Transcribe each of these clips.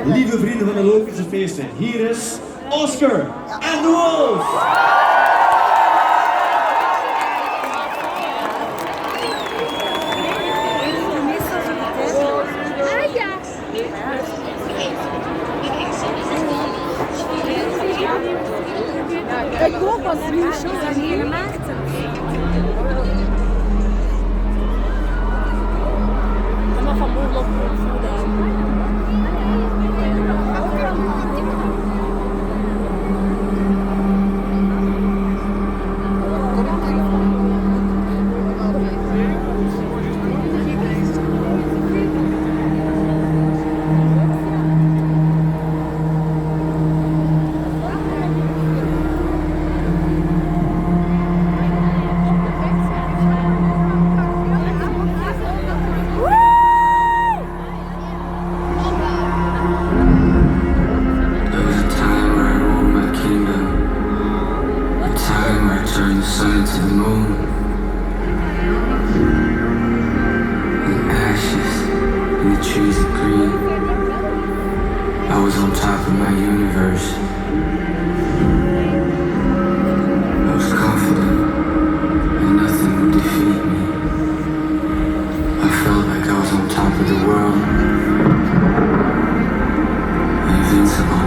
Lieve vrienden van de Logische Feesten, hier is Oscar en de Wolf! Ik hoop dat ze niet zo zijn hier gemaakt. Allemaal van bovenop voeden. Turn the sun to the moon and ashes and the trees are green. I was on top of my universe. I was confident and nothing would defeat me. I felt like I was on top of the world, invincible.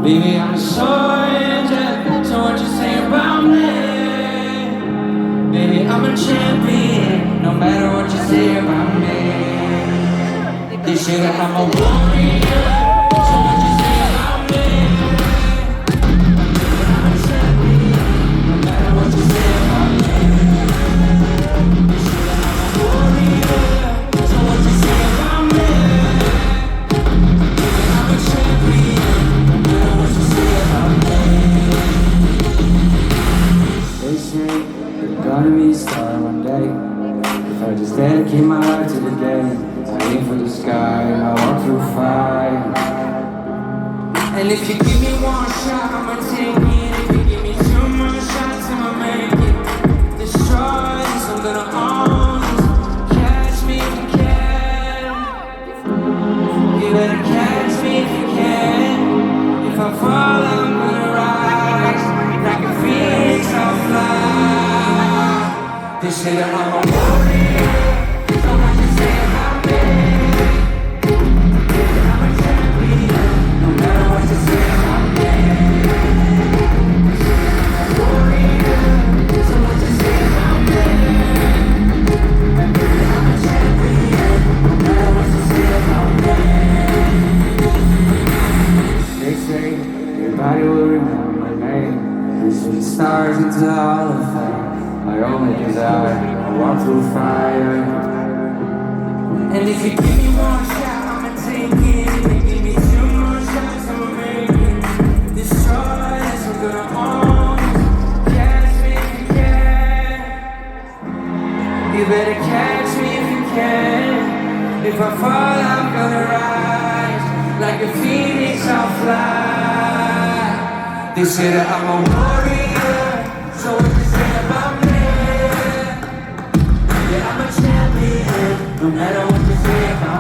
Baby, I'm a soldier, so what you say about me? Baby, I'm a champion, no matter what you say about me. They say that I'm a warrior, so what you say about me? Baby, I'm a champion, no matter what you say about me. They say that I'm a warrior, so what you say about me? Baby, I'm a champion. They say you're gonna be a star one day. If I just dedicate my life to the game, I aim for the sky, I walk through fire. And if you give me one shot, I'ma take it. If you give me two more shots, I'ma make it. Destroy this, I'm gonna own this. Catch me if you can. You better catch me if you can. If I fall, I'm gonna rise. Like a phoenix, I'll fly. They say that I'm a warrior, so what you say about me? Baby, I'm a champion, no matter what you say about me. They say that I'm a warrior, so what you say about me? Baby, I'm a champion, no matter what you say about me. They say everybody will remember my name. Reach from the stars into the Hall of Fame. My only desire, I walk through fire. And if you give me one shot, I'ma take it. If you give me two more shots, I'ma make it. Destroy this, I'm gonna own it. Catch me if you can. You better catch me if you can. If I fall, I'm gonna rise. Like a phoenix, I'll fly. They say that I'm a warrior, so what you say about me? Yeah, I'm a champion, no matter what you say about me.